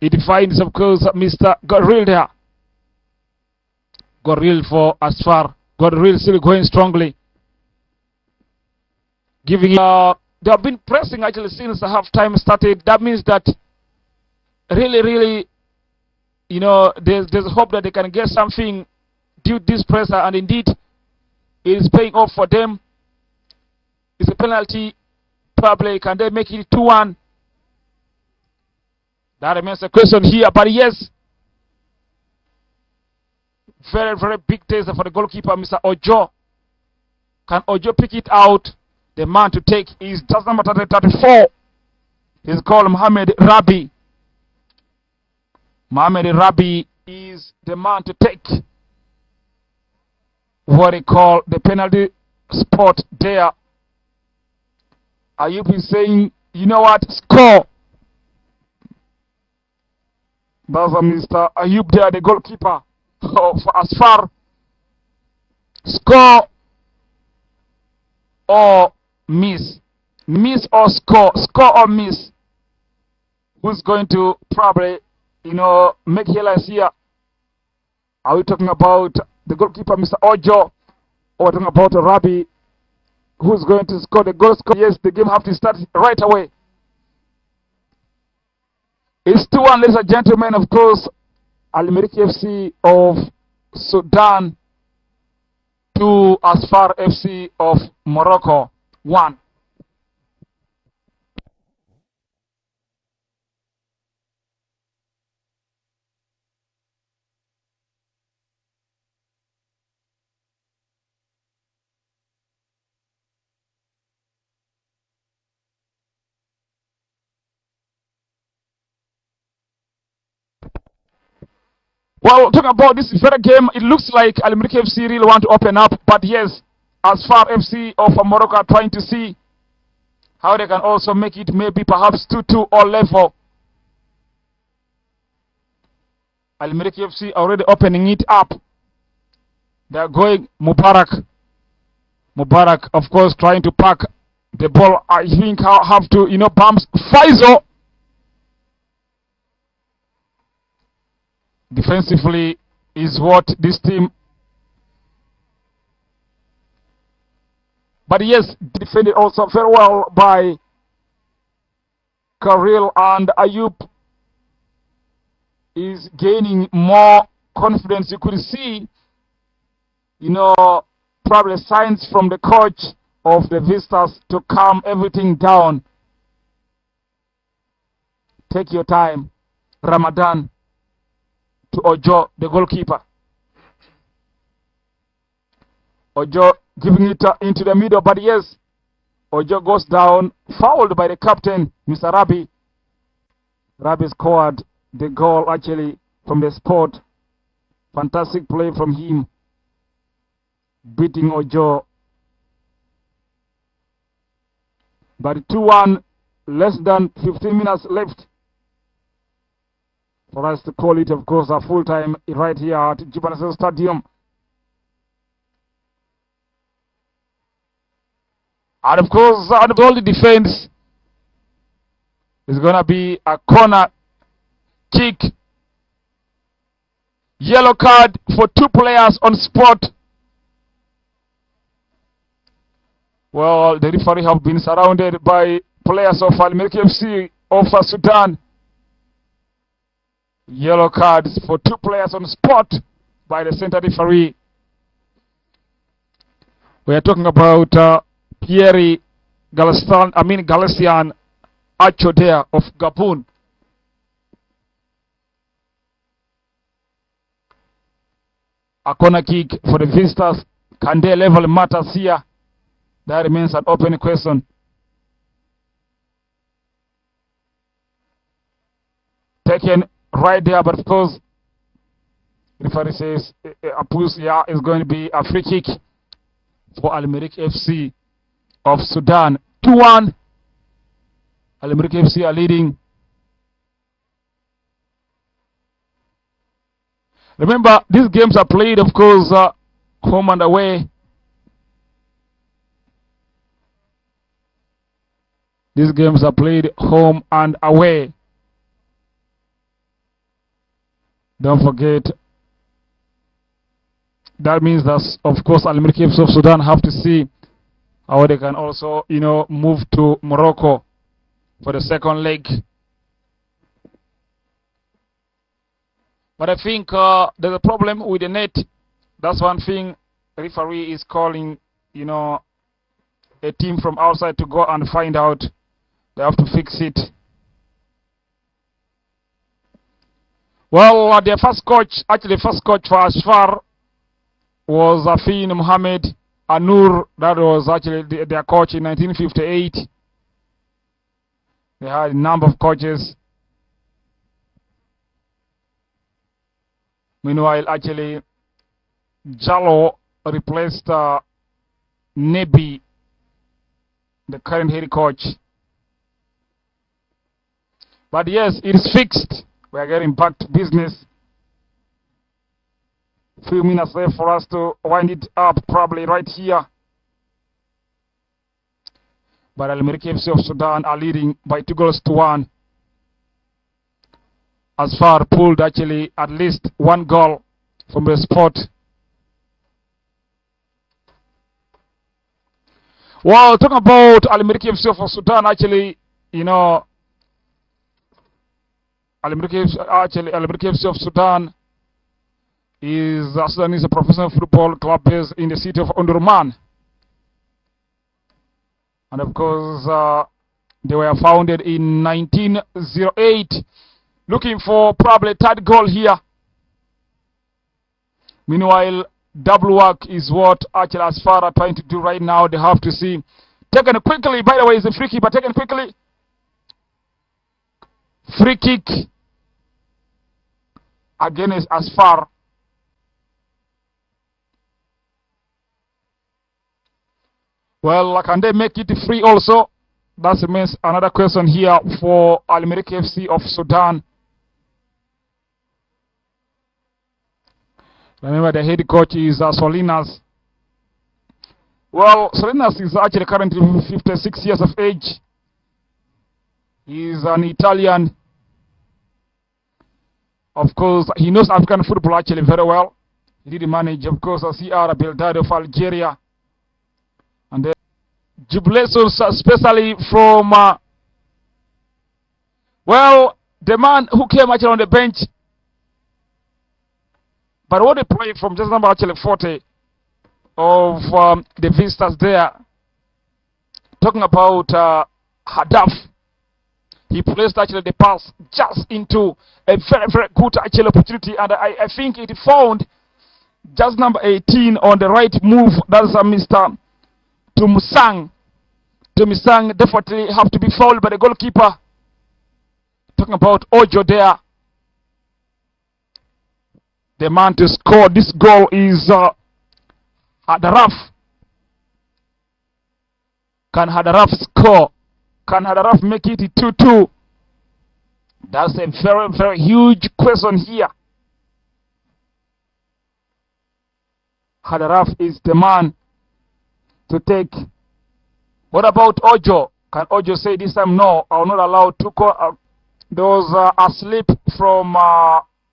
It finds, of course, Mr. Goril there. Goril for Asfar. Goril still going strongly. Giving they have been pressing actually since the half time started. That means that really, there's hope that they can get something due to this pressure, and indeed it is paying off for them. It's a penalty. Probably can they make it 2-1? That remains a question here, but yes, very big taste for the goalkeeper, Mr. Ojo. Can Ojo pick it out? The man to take is just number 34. He's called Mohamed Rabi. Mohamed Rabi is the man to take what they call the penalty spot there. Ayub is saying, you know what, score. That's Mr. Ayub there, the goalkeeper of Asfar. Score or miss. Miss or score. Score or miss. who's going to probably, make headlines here? Are we talking about the goalkeeper, Mr. Ojo, or talking about Rabi, who's going to score the goal? Yes, the game have to start right away. It's 2-1, ladies and gentlemen. Of course, Al-Merrikh FC of Sudan to Asfar FC of Morocco 1. Well, talking about this very game, it looks like Al-Merrikh FC really want to open up, but yes, Asfar FC of Morocco are trying to see how they can also make it maybe perhaps 2-2 or level. Al-Merrikh FC already opening it up. They are going Mubarak. Mubarak, of course, trying to pack the ball. I think have to, bumps Faizo. Defensively is what this team. But yes, defended also very well by Karil, and Ayub is gaining more confidence. You could see, probably signs from the coach of the Vistas to calm everything down. Take your time. Ramadan to Ojo, the goalkeeper. Ojo giving it into the middle, but yes, Ojo goes down, fouled by the captain, Mr. Rabi. Rabi scored the goal actually from the spot. Fantastic play from him, beating Ojo. But 2-1, less than 15 minutes left for us to call it, of course, a full-time right here at Jibanese Stadium. And of course, out of all the defense, is going to be a corner kick. Yellow card for 2 players on spot. Well, the referee have been surrounded by players of Al-Merrikh FC of Sudan. Yellow cards for 2 players on spot by the center referee. We are talking about Pierre Galician Achodea of Gabon. A corner kick for the visitors. Can they level matters here? That remains an open question. Taken right there, but of course, the referee says Apusia is going to be a free kick for Al-Merrikh FC of Sudan. 2-1. Al-Merrikh FC are leading. Remember, these games are played, of course, home and away. These games are played home and away. Don't forget. That means that, of course, Al-Merrikh FC of Sudan have to see how they can also, move to Morocco for the second leg. But I think there's a problem with the net. That's one thing. The referee is calling, a team from outside to go and find out. They have to fix it. Well, their first coach, actually first coach for Asfar was Afin Mohammed Anur. That was actually their coach in 1958. They had a number of coaches. Meanwhile, actually, Jallo replaced Nebi, the current head coach. But yes, it is fixed. We are getting back to business. Few minutes left for us to wind it up, probably right here. But Al-Merrikh FC of Sudan are leading by 2-1. as far pulled actually at least one goal from the spot. Well, talking about Al-Merrikh FC of Sudan, actually, you know, Al-Merrikh FC of Sudan Sudan is a professional football club based in the city of Omdurman. And of course, they were founded in 1908. Looking for probably third goal here. Meanwhile, double work is what Al Asfar are trying to do right now. They have to see. Taken quickly, by the way, it's a free kick, but taken quickly. Free kick against Asfar. Well, can they make it free also? That means another question here for Al-Merrikh FC of Sudan. Remember, the head coach is Solinas. Well, Solinas is actually currently 56 years of age. He's an Italian. Of course, he knows African football actually very well. He did manage, of course, CR Beldad of Algeria. And then jubilations, especially from, well, the man who came actually on the bench. But what they play from just number actually 40 of the visitors there. Talking about Hadaf. He placed actually the pass just into a very, very good actual opportunity. And I think it found just number 18 on the right move. That's Mr. Tumusang. Tumusang definitely have to be fouled by the goalkeeper. Talking about Ojo there. The man to score this goal is Hadaraf. Can Hadaraf score? Can Hadaraf make it 2-2? That's a very, very huge question here. Hadaraf is the man to take. What about Ojo? Can Ojo say this time, no, I will not allow to call those asleep from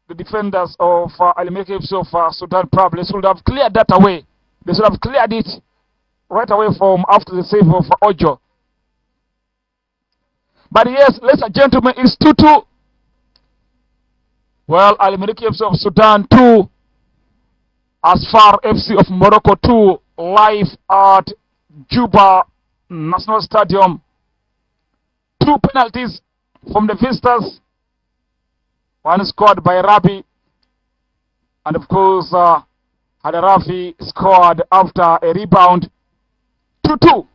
the defenders of Al-Merrikh FC of Sudan? Probably should have cleared that away. They should have cleared it right away from after the save of Ojo. But yes, ladies and gentlemen, it's 2-2. Well, Al-Merrikh FC of Sudan 2, Asfar FC of Morocco 2, live at Juba National Stadium. 2 penalties from the visitors. One scored by Rabi, and of course Hadarafi scored after a rebound. 2-2.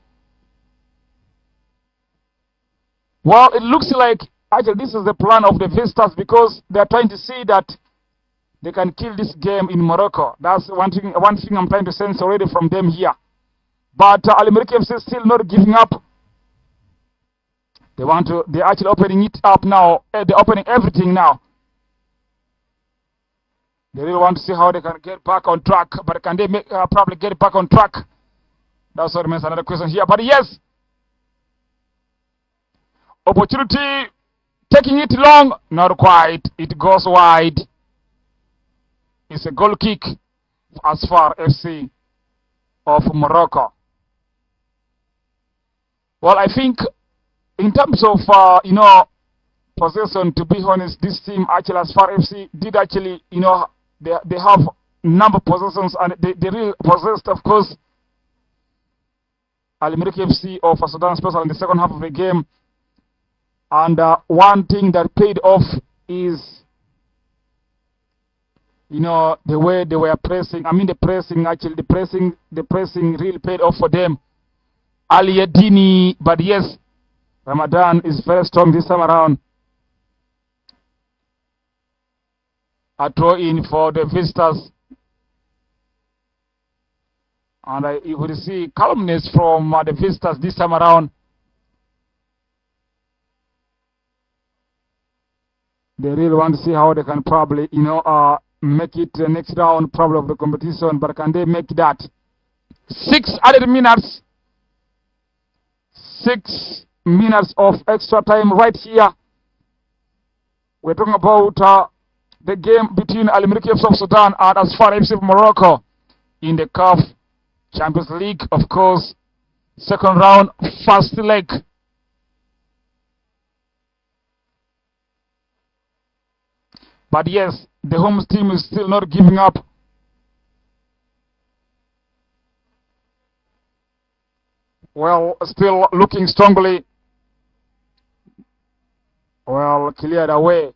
Well, it looks like actually this is the plan of the visitors, because they are trying to see that they can kill this game in Morocco. That's one thing I'm trying to sense already from them here. But Al-Merrikh FC is still not giving up. They're actually opening it up now. They're opening everything now. They really want to see how they can get back on track. But can they probably get back on track? That's what remains another question here. But yes, opportunity, taking it long, not quite. It goes wide. It's a goal kick for Asfar FC of Morocco. Well, I think in terms of, possession, to be honest, this team, actually, Asfar FC, did actually, they have number of possessions, and they really possessed, of course, Al-Merrikh FC of Sudan, especially in the second half of the game. And one thing that paid off is, the way they were pressing. I mean, the pressing really paid off for them. Aliyah Dini, but yes, Ramadan is very strong this time around. A throw in for the visitors. And you will see calmness from the visitors this time around. They really want to see how they can probably, make it the next round probably of the competition. But can they make that? 6 added minutes. 6 minutes of extra time right here. We're talking about the game between Al-Merrikh of Sudan and Asfar FC of Morocco in the CAF Champions League, of course, second round, first leg. But yes, the home team is still not giving up. Well, still looking strongly. Well, cleared away.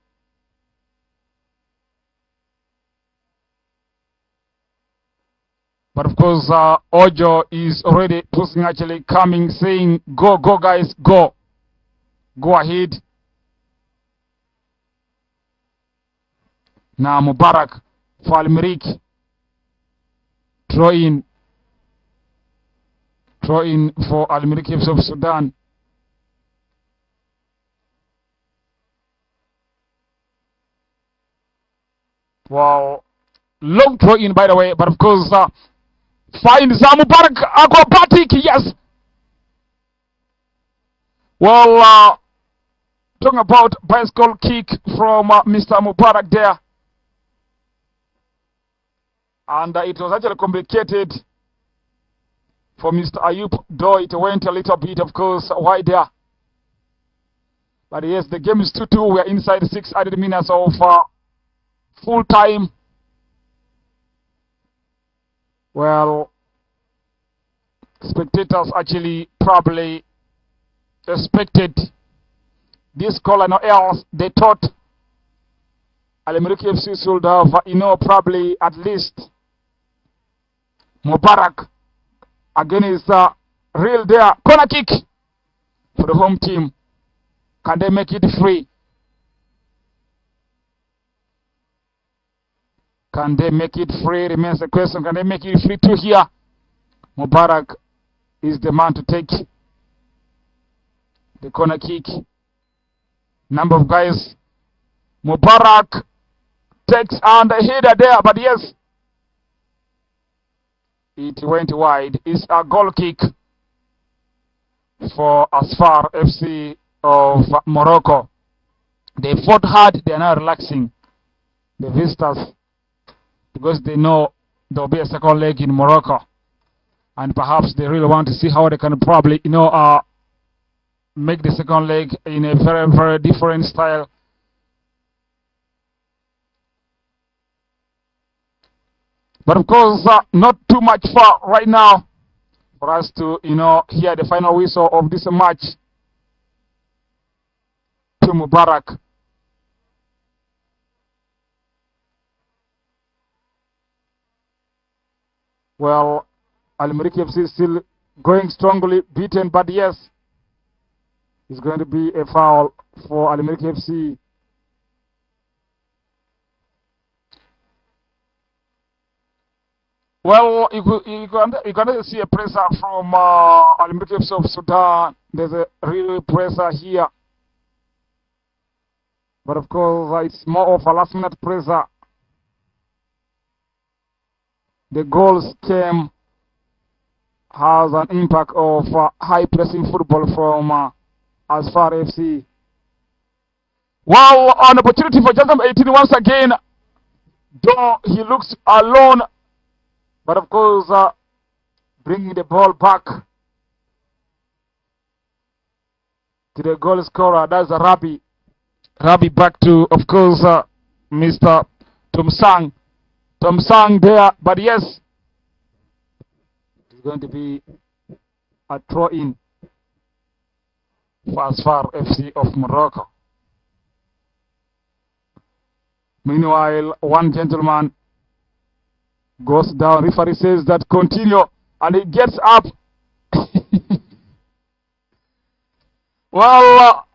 But of course, Ojo is already pushing, actually coming, saying, go, go guys, go. Go ahead. Now Mubarak for Al-Merrikh. Throw in for Al-Merrikh of Sudan. Wow. Long throw in, by the way, but of course, finds Mubarak acrobatic, yes. Well, talking about bicycle kick from Mr. Mubarak there. And it was actually complicated for Mr. Ayub, though it went a little bit, of course, wide there. But yes, the game is 2-2. We are inside 6 added minutes of full time. Well, spectators actually probably expected this call and no else. They thought Al-Merrikh FC should have, probably at least Mubarak again is real there. Corner kick for the home team. Can they make it free? Can they make it free? Remains the question. Can they make it free too here? Mubarak is the man to take the corner kick. Number of guys. Mubarak takes and the header there, but yes, it went wide. It's a goal kick for Asfar FC of Morocco. They fought hard. They are now relaxing, the visitors, because they know there will be a second leg in Morocco, and perhaps they really want to see how they can probably, make the second leg in a very, very different style. But of course, not too much far right now for us to, hear the final whistle of this match to Mubarak. Well, Al-Merrikh FC is still going strongly, beaten, but yes, it's going to be a foul for Al-Merrikh FC. Well, you can see a pressure from Al-Merrikh FC of Sudan. There's a real pressure here. But of course, it's more of a last minute pressure. The goals came has an impact of high pressing football from Asfar FC. Well, an opportunity for just number 18 once again. Though he looks alone, but of course, bringing the ball back to the goal scorer. That's Rabi. Rabi back to, of course, Mr. Tomsang. Tomsang there, but yes, it's going to be a throw-in for Asfar FC of Morocco. Meanwhile, one gentleman goes down. Referee says that continue, and he gets up. Well,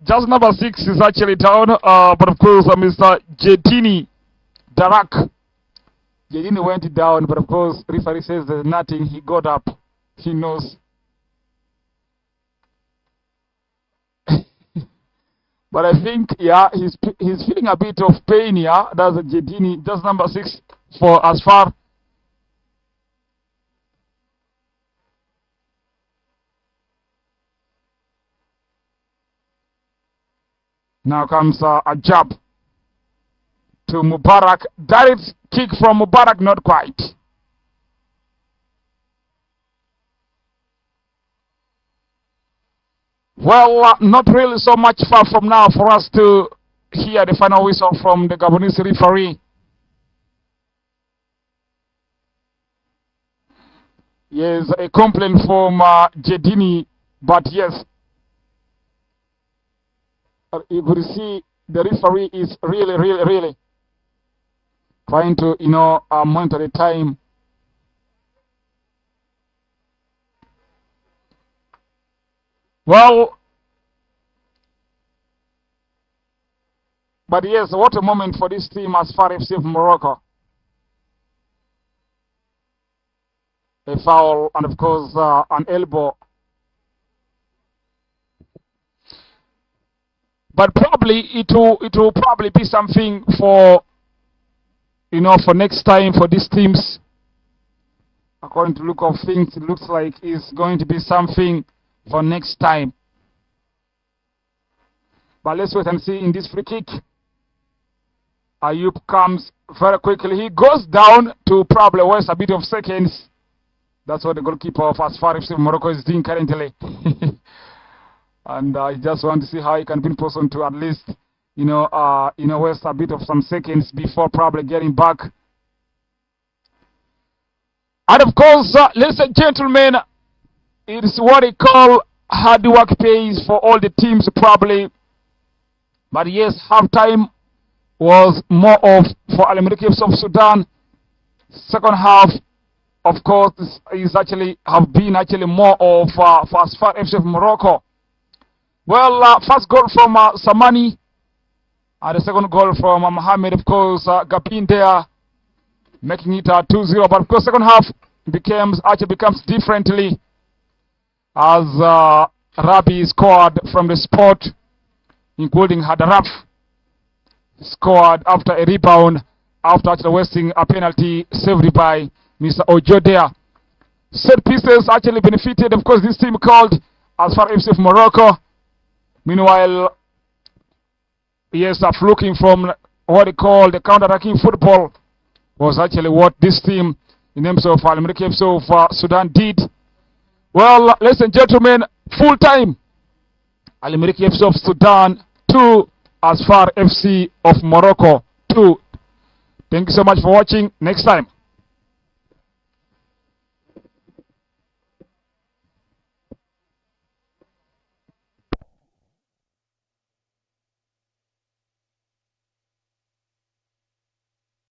just number 6 is actually down, but of course, Mr. Jedini Darak. Jedini went down, but of course, referee says there's nothing. He got up. He knows. But I think, yeah, he's feeling a bit of pain, yeah. That's Jedini, just number 6 for Asfar. Now comes a jab to Mubarak. Direct kick from Mubarak, not quite. Well, not really so much far from now for us to hear the final whistle from the Gabonese referee. Yes, a complaint from Jedini, but yes, you could see the referee is really trying to, monitor the time. Well, but yes, what a moment for this team as far as FC Morocco. A foul and of course an elbow. But probably it will probably be something for for next time for these teams. According to look of things, it looks like it's going to be something for next time. But let's wait and see in this free kick. Ayub comes very quickly. He goes down to probably waste a bit of seconds. That's what the goalkeeper of as far as Morocco is doing currently. And I just want to see how he can be in person to at least, waste a bit of some seconds before probably getting back. And of course, ladies and gentlemen, it is what they call hard work pays for all the teams probably. But yes, halftime was more of for Al-Merrikh of Sudan. Second half, of course, is actually more of for as far as Morocco. Well, first goal from Samani, and the second goal from Mohamed, of course, Gapin there, making it 2-0. But of course, second half becomes differently as Rabi scored from the spot, including Hadaraf scored after a rebound after actually wasting a penalty saved by Mr. Ojo there. Set pieces actually benefited, of course, this team called as far as Morocco. Meanwhile, yes, looking from what they call the counter-attacking football was actually what this team in terms of Al-Merrikh of Sudan did. Well, ladies and gentlemen, full time. Al-Merrikh of Sudan 2, as far FC of Morocco 2. Thank you so much for watching. Next time.